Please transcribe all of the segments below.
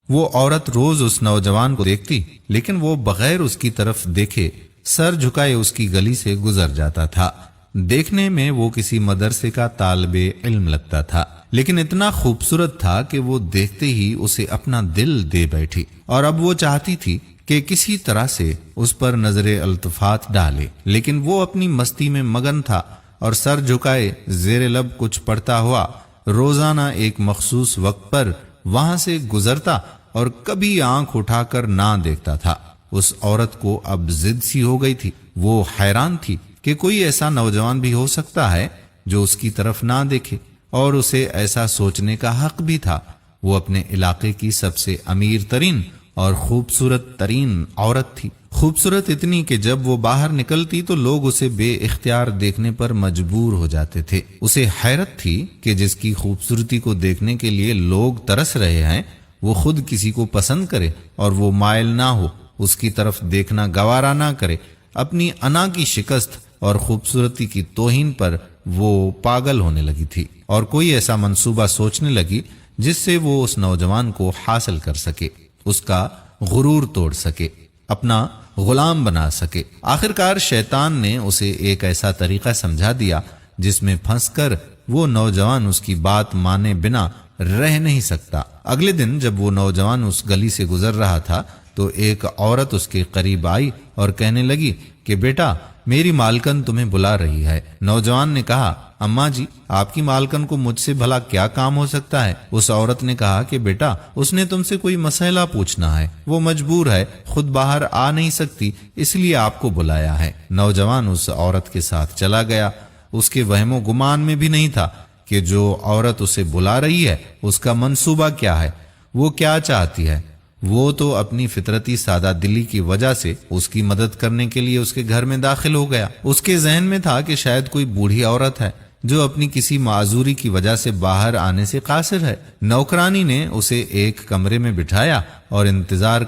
وہ عورت روز اس نوجوان کو دیکھتی، لیکن وہ بغیر اس کی طرف دیکھے سر جھکائے اس کی گلی سے گزر جاتا تھا۔ دیکھنے میں وہ کسی مدرسے کا طالب علم لگتا تھا، لیکن اتنا خوبصورت تھا کہ وہ دیکھتے ہی اسے اپنا دل دے بیٹھی، اور اب وہ چاہتی تھی کہ کسی طرح سے اس پر نظر التفات ڈالے، لیکن وہ اپنی مستی میں مگن تھا اور سر جھکائے زیر لب کچھ پڑھتا ہوا روزانہ ایک مخصوص وقت پر وہاں سے گزرتا اور کبھی آنکھ اٹھا کر نہ دیکھتا تھا۔ اس عورت کو اب ضد سی ہو گئی تھی۔ وہ حیران تھی کہ کوئی ایسا نوجوان بھی ہو سکتا ہے جو اس کی طرف نہ دیکھے، اور اسے ایسا سوچنے کا حق بھی تھا۔ وہ اپنے علاقے کی سب سے امیر ترین اور خوبصورت ترین عورت تھی، خوبصورت اتنی کہ جب وہ باہر نکلتی تو لوگ اسے بے اختیار دیکھنے پر مجبور ہو جاتے تھے۔ اسے حیرت تھی کہ جس کی خوبصورتی کو دیکھنے کے لیے لوگ ترس رہے ہیں وہ خود کسی کو پسند کرے اور وہ مائل نہ ہو، اس کی طرف دیکھنا گوارا نہ کرے۔ اپنی انا کی شکست اور خوبصورتی کی توہین پر وہ پاگل ہونے لگی تھی، اور کوئی ایسا منصوبہ سوچنے لگی جس سے وہ اس نوجوان کو حاصل کر سکے، اس کا غرور توڑ سکے، اپنا غلام بنا سکے۔ آخرکار شیطان نے اسے ایک ایسا طریقہ سمجھا دیا جس میں پھنس کر وہ نوجوان اس کی بات مانے بنا رہ نہیں سکتا۔ اگلے دن جب وہ نوجوان اس گلی سے گزر رہا تھا تو ایک عورت اس کے قریب آئی اور کہنے لگی کہ بیٹا، میری مالکن تمہیں بلا رہی ہے۔ نوجوان نے کہا، اماں جی، آپ کی مالکن کو مجھ سے بھلا کیا کام ہو سکتا ہے؟ اس عورت نے کہا کہ بیٹا، اس نے تم سے کوئی مسئلہ پوچھنا ہے، وہ مجبور ہے، خود باہر آ نہیں سکتی، اس لیے آپ کو بلایا ہے۔ نوجوان اس عورت کے ساتھ چلا گیا۔ اس کے وہم و گمان میں بھی نہیں تھا کہ جو عورت اسے بلا رہی ہے اس کا منصوبہ کیا ہے، وہ کیا چاہتی ہے۔ وہ تو اپنی فطرتی سادہ دلی کی وجہ سے اس کی مدد کرنے کے لیے اس کے گھر میں داخل ہو گیا۔ اس کے ذہن میں تھا کہ شاید کوئی بوڑھی عورت ہے جو اپنی کسی معذوری کی وجہ سے باہر آنے سے قاصر ہے۔ نوکرانی نے اسے ایک کمرے میں بٹھایا اور انتظار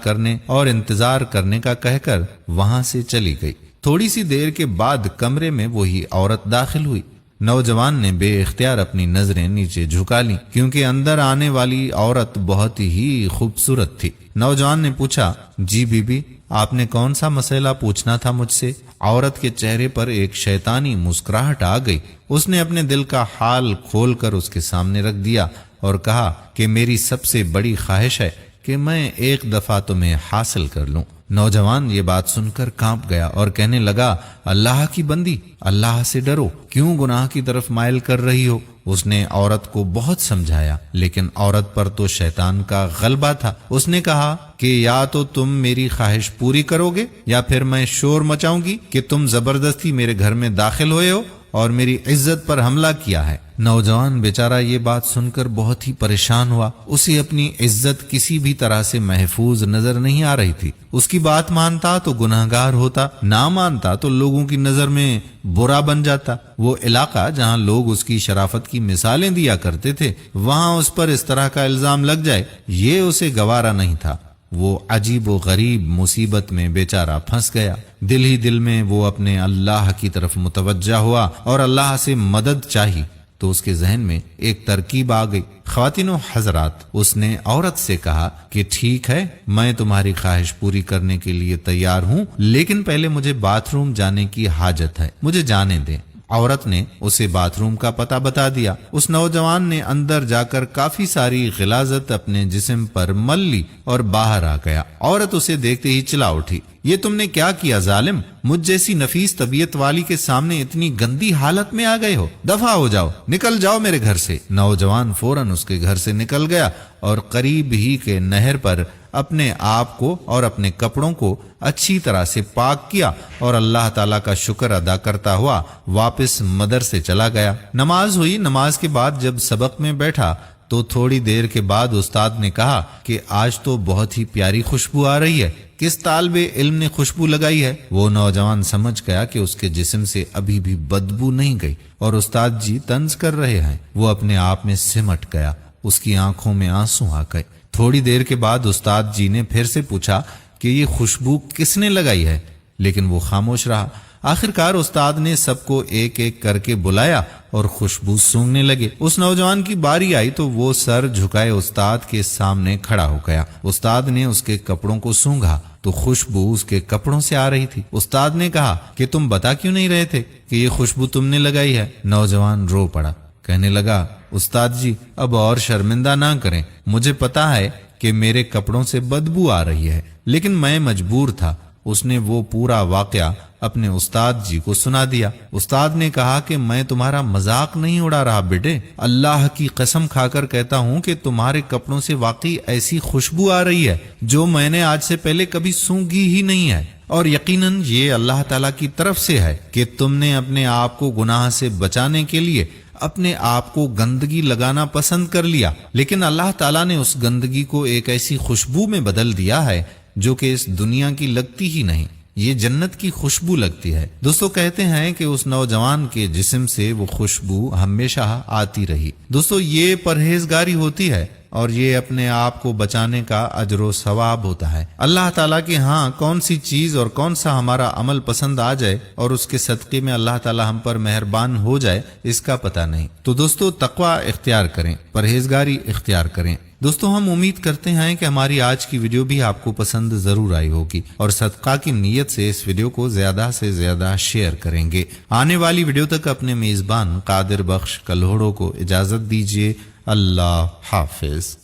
کرنے کا کہہ کر وہاں سے چلی گئی۔ تھوڑی سی دیر کے بعد کمرے میں وہی عورت داخل ہوئی۔ نوجوان نے بے اختیار اپنی نظریں نیچے جھکا لیں کیونکہ اندر آنے والی عورت بہت ہی خوبصورت تھی۔ نوجوان نے پوچھا، جی بی بی، آپ نے کون سا مسئلہ پوچھنا تھا مجھ سے؟ عورت کے چہرے پر ایک شیطانی مسکراہٹ آ گئی۔ اس نے اپنے دل کا حال کھول کر اس کے سامنے رکھ دیا اور کہا کہ میری سب سے بڑی خواہش ہے کہ میں ایک دفعہ تمہیں حاصل کر لوں۔ نوجوان یہ بات سن کر کانپ گیا اور کہنے لگا، اللہ کی بندی، اللہ سے ڈرو، کیوں گناہ کی طرف مائل کر رہی ہو؟ اس نے عورت کو بہت سمجھایا، لیکن عورت پر تو شیطان کا غلبہ تھا۔ اس نے کہا کہ یا تو تم میری خواہش پوری کرو گے یا پھر میں شور مچاؤں گی کہ تم زبردستی میرے گھر میں داخل ہوئے ہو اور میری عزت پر حملہ کیا ہے۔ نوجوان بیچارہ یہ بات سن کر بہت ہی پریشان ہوا۔ اسے اپنی عزت کسی بھی طرح سے محفوظ نظر نہیں آ رہی تھی۔ اس کی بات مانتا تو گناہگار ہوتا، نہ مانتا تو لوگوں کی نظر میں برا بن جاتا۔ وہ علاقہ جہاں لوگ اس کی شرافت کی مثالیں دیا کرتے تھے، وہاں اس پر اس طرح کا الزام لگ جائے، یہ اسے گوارا نہیں تھا۔ وہ عجیب و غریب مصیبت میں بیچارہ پھنس گیا۔ دل ہی دل میں وہ اپنے اللہ کی طرف متوجہ ہوا اور اللہ سے مدد چاہی تو اس کے ذہن میں ایک ترکیب آ گئی۔ خواتین و حضرات، اس نے عورت سے کہا کہ ٹھیک ہے، میں تمہاری خواہش پوری کرنے کے لیے تیار ہوں، لیکن پہلے مجھے باتھ روم جانے کی حاجت ہے، مجھے جانے دیں۔ عورت نے اسے باتھ روم کا پتہ بتا دیا۔ اس نوجوان نے اندر جا کر کافی ساری غلاظت اپنے جسم پر مل لی اور باہر آ گیا۔ عورت اسے دیکھتے ہی چلا اٹھی، یہ تم نے کیا کیا ظالم؟ مجھ جیسی نفیس طبیعت والی کے سامنے اتنی گندی حالت میں آ گئے ہو، دفع ہو جاؤ، نکل جاؤ میرے گھر سے۔ نوجوان فوراً اس کے گھر سے نکل گیا اور قریب ہی کے نہر پر اپنے آپ کو اور اپنے کپڑوں کو اچھی طرح سے پاک کیا اور اللہ تعالیٰ کا شکر ادا کرتا ہوا واپس مدرسے چلا گیا۔ نماز ہوئی۔ نماز کے بعد جب سبق میں بیٹھا تو تھوڑی دیر کے بعد استاد نے کہا کہ آج تو بہت ہی پیاری خوشبو آ رہی ہے، کس طالب علم نے خوشبو لگائی ہے؟ وہ نوجوان سمجھ گیا کہ اس کے جسم سے ابھی بھی بدبو نہیں گئی اور استاد جی طنز کر رہے ہیں۔ وہ اپنے آپ میں سمٹ گیا، اس کی آنکھوں میں آنسو آ گئے۔ تھوڑی دیر کے بعد استاد جی نے پھر سے پوچھا کہ یہ خوشبو کس نے لگائی ہے، لیکن وہ خاموش رہا۔ آخرکار استاد نے سب کو ایک ایک کر کے بلایا اور خوشبو سونگنے لگے۔ اس نوجوان کی باری آئی تو وہ سر جھکائے استاد کے سامنے کھڑا ہو گیا۔ استاد نے اس کے کپڑوں کو سونگھا تو خوشبو اس کے کپڑوں سے آ رہی تھی۔ استاد نے کہا کہ تم بتا کیوں نہیں رہے تھے کہ یہ خوشبو تم نے لگائی ہے؟ نوجوان رو پڑا، کہنے لگا استاد جی اب اور شرمندہ نہ کریں، مجھے پتا ہے کہ میرے کپڑوں سے بدبو آ رہی ہے، لیکن میں مجبور تھا۔ اس نے وہ پورا واقعہ اپنے استاد جی کو سنا دیا۔ استاد نے کہا کہ میں تمہارا مذاق نہیں اڑا رہا بیٹے، اللہ کی قسم کھا کر کہتا ہوں کہ تمہارے کپڑوں سے واقعی ایسی خوشبو آ رہی ہے جو میں نے آج سے پہلے کبھی سونگھی ہی نہیں ہے، اور یقیناً یہ اللہ تعالیٰ کی طرف سے ہے کہ تم نے اپنے آپ کو گناہ سے بچانے کے لیے اپنے آپ کو گندگی لگانا پسند کر لیا، لیکن اللہ تعالیٰ نے اس گندگی کو ایک ایسی خوشبو میں بدل دیا ہے جو کہ اس دنیا کی لگتی ہی نہیں، یہ جنت کی خوشبو لگتی ہے۔ دوستو کہتے ہیں کہ اس نوجوان کے جسم سے وہ خوشبو ہمیشہ آتی رہی۔ دوستو یہ پرہیزگاری ہوتی ہے اور یہ اپنے آپ کو بچانے کا اجر و ثواب ہوتا ہے۔ اللہ تعالیٰ کے ہاں کون سی چیز اور کون سا ہمارا عمل پسند آ جائے اور اس کے صدقے میں اللہ تعالیٰ ہم پر مہربان ہو جائے، اس کا پتہ نہیں۔ تو دوستو تقوی اختیار کریں، پرہیزگاری اختیار کریں۔ دوستو ہم امید کرتے ہیں کہ ہماری آج کی ویڈیو بھی آپ کو پسند ضرور آئی ہوگی، اور صدقہ کی نیت سے اس ویڈیو کو زیادہ سے زیادہ شیئر کریں گے۔ آنے والی ویڈیو تک اپنے میزبان قادر بخش کلہوڑوں کو اجازت دیجیے۔ اللہ حافظ۔